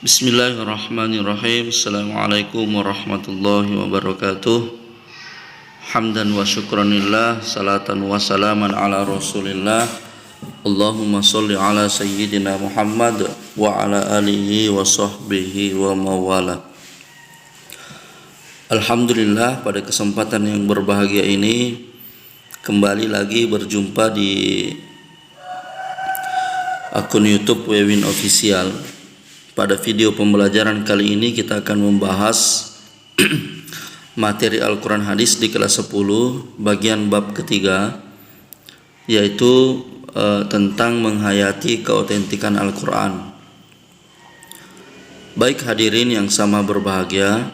Bismillahirrahmanirrahim. Assalamualaikum warahmatullahi wabarakatuh. Hamdan wa syukranillah, salatan wa salaman ala rasulillah. Allahumma salli ala sayyidina Muhammad wa ala alihi wa sahbihi wa mawala. Alhamdulillah, pada kesempatan yang berbahagia ini kembali lagi berjumpa di akun YouTube Wewin Official. Pada video pembelajaran kali ini kita akan membahas materi Al-Quran Hadis di kelas 10 bagian bab ketiga, yaitu tentang menghayati keautentikan Al-Quran. Baik hadirin yang sama berbahagia,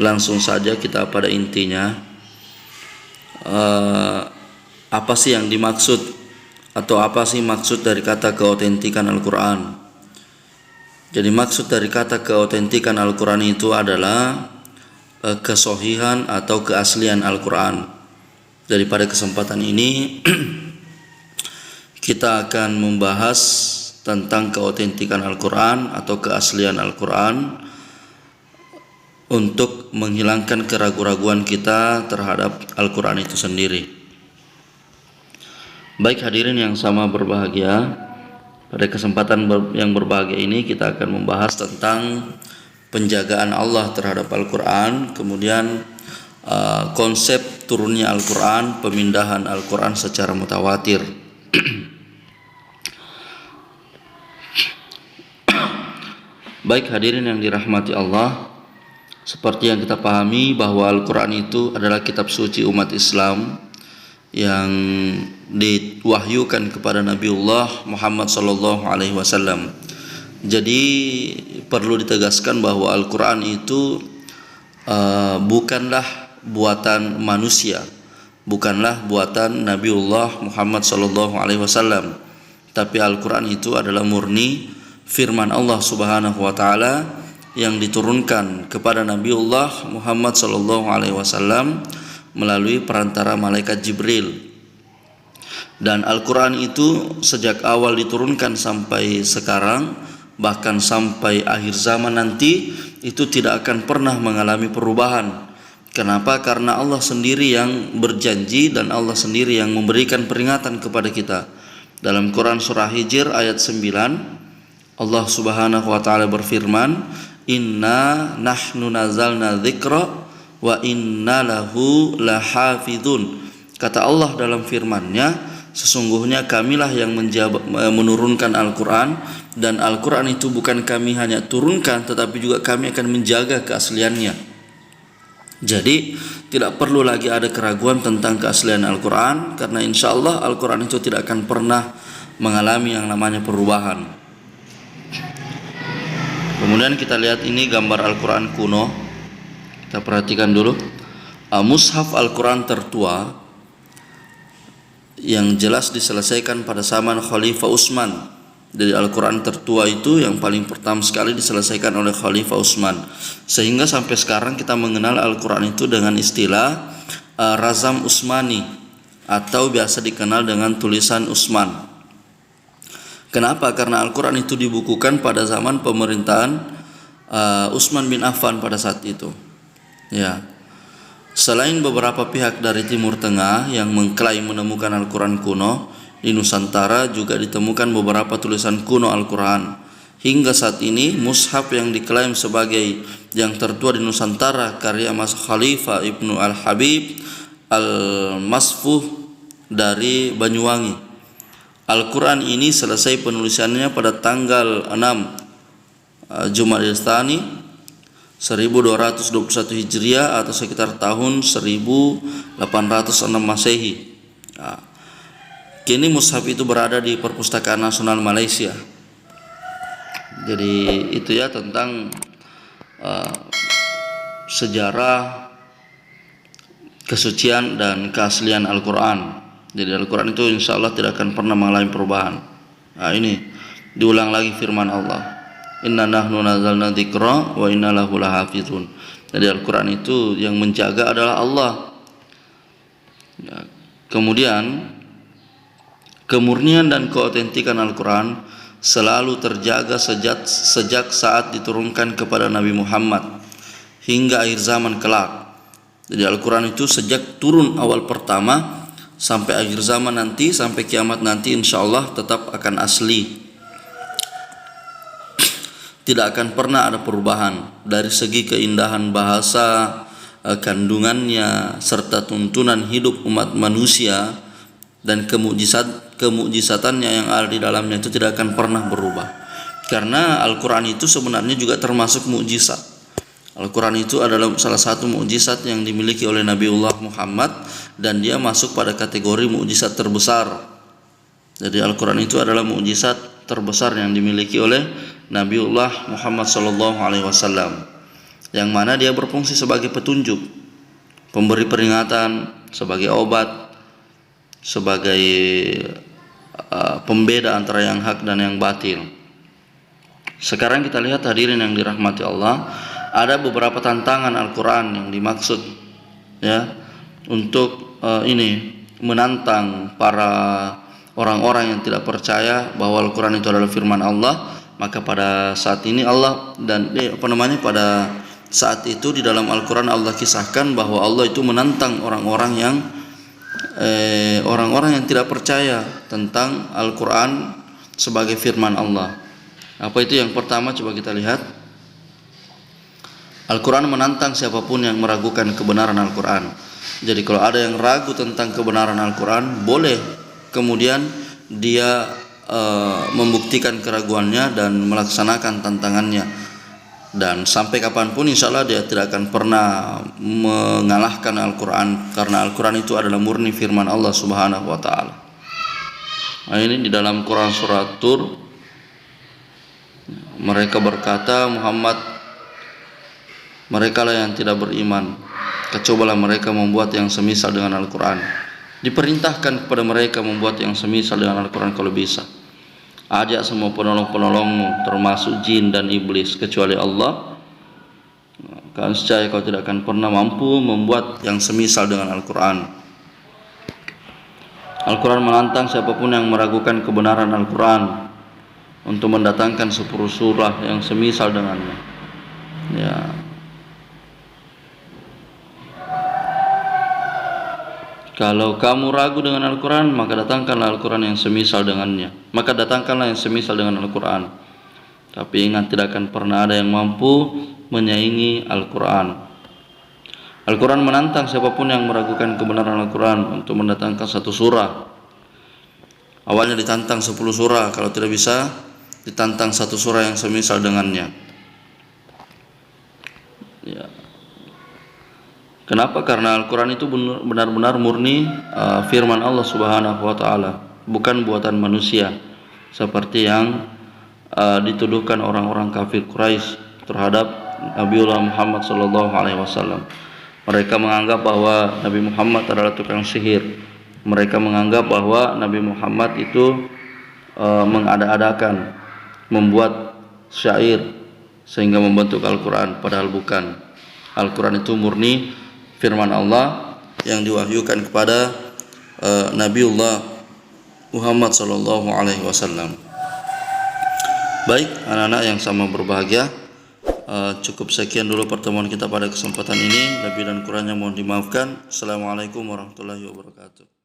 langsung saja kita pada intinya. Apa sih yang dimaksud atau apa sih maksud dari kata keautentikan Al-Quran? Jadi maksud dari kata keautentikan Al-Quran itu adalah kesohihan atau keaslian Al-Quran. Jadi pada kesempatan ini kita akan membahas tentang keautentikan Al-Quran atau keaslian Al-Quran untuk menghilangkan keraguan-raguan kita terhadap Al-Quran itu sendiri. Baik hadirin yang sama berbahagia, pada kesempatan yang berbahagia ini kita akan membahas tentang penjagaan Allah terhadap Al-Quran, kemudian konsep turunnya Al-Quran, pemindahan Al-Quran secara mutawatir. Baik hadirin yang dirahmati Allah, seperti yang kita pahami bahwa Al-Quran itu adalah kitab suci umat Islam yang diwahyukan kepada Nabiullah Muhammad SAW. Jadi perlu ditegaskan bahwa Al-Quran itu bukanlah buatan manusia, bukanlah buatan Nabiullah Muhammad SAW, tapi Al-Quran itu adalah murni firman Allah Subhanahu wa Ta'ala yang diturunkan kepada Nabiullah Muhammad SAW melalui perantara malaikat Jibril. Dan Al-Quran itu sejak awal diturunkan sampai sekarang, bahkan sampai akhir zaman nanti, itu tidak akan pernah mengalami perubahan. Kenapa? Karena Allah sendiri yang berjanji dan Allah sendiri yang memberikan peringatan kepada kita. Dalam Quran surah Hijr ayat 9, Allah Subhanahu wa Ta'ala berfirman, "Inna nahnu nazalna dzikra wa inna lahu lahafidun." Kata Allah dalam firman-Nya, sesungguhnya kamilah yang menurunkan Al-Quran, dan Al-Quran itu bukan kami hanya turunkan, tetapi juga kami akan menjaga keasliannya. Jadi tidak perlu lagi ada keraguan tentang keaslian Al-Quran, karena insya Allah Al-Quran itu tidak akan pernah mengalami yang namanya perubahan. Kemudian kita lihat ini gambar Al-Quran kuno. Kita perhatikan dulu mushaf Al-Quran tertua yang jelas diselesaikan pada zaman Khalifah Utsman. Dari Al-Quran tertua itu yang paling pertama sekali diselesaikan oleh Khalifah Utsman, sehingga sampai sekarang kita mengenal Al-Quran itu dengan istilah Razam Utsmani atau biasa dikenal dengan tulisan Utsman. Kenapa? Karena Al-Quran itu dibukukan pada zaman pemerintahan Utsman bin Affan pada saat itu. Ya, selain beberapa pihak dari Timur Tengah yang mengklaim menemukan Al-Quran kuno, di Nusantara juga ditemukan beberapa tulisan kuno Al-Quran. Hingga saat ini mushaf yang diklaim sebagai yang tertua di Nusantara karya Mas Khalifah Ibnu Al-Habib Al-Masfuh dari Banyuwangi. Al-Quran ini selesai penulisannya pada tanggal 6 Jumadil Tsani 1221 Hijriah atau sekitar tahun 1806 Masehi. Nah, kini mushaf itu berada di Perpustakaan Nasional Malaysia. Jadi itu ya tentang sejarah kesucian dan keaslian Al-Quran. Jadi Al-Quran itu insya Allah tidak akan pernah mengalami perubahan. Nah ini diulang lagi firman Allah, "Inna nahnu nazalna dzikra wa inna lahu lahafizun." Jadi Al-Quran itu yang menjaga adalah Allah. Kemudian kemurnian dan keautentikan Al-Quran selalu terjaga sejak saat diturunkan kepada Nabi Muhammad hingga akhir zaman kelak. Jadi Al-Quran itu sejak turun awal pertama sampai akhir zaman nanti, sampai kiamat nanti, insya Allah tetap akan asli. Tidak akan pernah ada perubahan dari segi keindahan bahasa, kandungannya, serta tuntunan hidup umat manusia dan kemujizatannya yang ada di dalamnya itu tidak akan pernah berubah. Karena Al-Quran itu sebenarnya juga termasuk mukjizat. Al-Quran itu adalah salah satu mukjizat yang dimiliki oleh Nabiullah Muhammad, dan dia masuk pada kategori mukjizat terbesar. Jadi Al-Quran itu adalah mukjizat terbesar yang dimiliki oleh Nabiullah Muhammad SAW, yang mana dia berfungsi sebagai petunjuk, pemberi peringatan, sebagai obat, sebagai pembeda antara yang hak dan yang batil. Sekarang kita lihat hadirin yang dirahmati Allah, ada beberapa tantangan Al-Quran yang dimaksud ya untuk menantang para orang-orang yang tidak percaya bahwa Al-Quran itu adalah firman Allah. Maka pada saat ini Allah pada saat itu di dalam Al-Quran Allah kisahkan bahwa Allah itu menantang orang-orang yang tidak percaya tentang Al-Quran sebagai firman Allah. Apa itu? Yang pertama, coba kita lihat. Al-Quran menantang siapapun yang meragukan kebenaran Al-Quran. Jadi kalau ada yang ragu tentang kebenaran Al-Quran, boleh kemudian dia membuktikan keraguannya dan melaksanakan tantangannya, dan sampai kapanpun insya Allah dia tidak akan pernah mengalahkan Al-Quran, karena Al-Quran itu adalah murni firman Allah Subhanahu wa Ta'ala. Nah, ini di dalam Quran surat Tur, mereka berkata, Muhammad, mereka lah yang tidak beriman, kecobalah mereka membuat yang semisal dengan Al-Quran. Diperintahkan kepada mereka membuat yang semisal dengan Al-Quran kalau bisa. Ajak semua penolong-penolongmu, termasuk jin dan iblis, kecuali Allah. Kalian percaya kau tidak akan pernah mampu membuat yang semisal dengan Al-Quran. Al-Quran menantang siapapun yang meragukan kebenaran Al-Quran untuk mendatangkan 10 surah yang semisal dengannya. Ya. Kalau kamu ragu dengan Al-Quran, maka datangkanlah Al-Quran yang semisal dengannya. Maka datangkanlah yang semisal dengan Al-Quran. Tapi ingat, tidak akan pernah ada yang mampu menyaingi Al-Quran. Al-Quran menantang siapapun yang meragukan kebenaran Al-Quran untuk mendatangkan 1 surah. Awalnya ditantang 10 surah, kalau tidak bisa ditantang 1 surah yang semisal dengannya. Ya. Kenapa? Karena Al-Quran itu benar-benar murni firman Allah Subhanahu wa Ta'ala, bukan buatan manusia, seperti yang dituduhkan orang-orang kafir Quraisy terhadap Nabiullah Muhammad SAW. Mereka menganggap bahwa Nabi Muhammad adalah tukang sihir. Mereka menganggap bahwa Nabi Muhammad itu mengada-adakan, membuat syair sehingga membentuk Al-Quran, padahal bukan. Al-Quran itu murni firman Allah yang diwahyukan kepada Nabiullah Muhammad SAW. Baik, anak-anak yang sama berbahagia, cukup sekian dulu pertemuan kita pada kesempatan ini. Lebih dan kurangnya mohon dimaafkan. Assalamualaikum warahmatullahi wabarakatuh.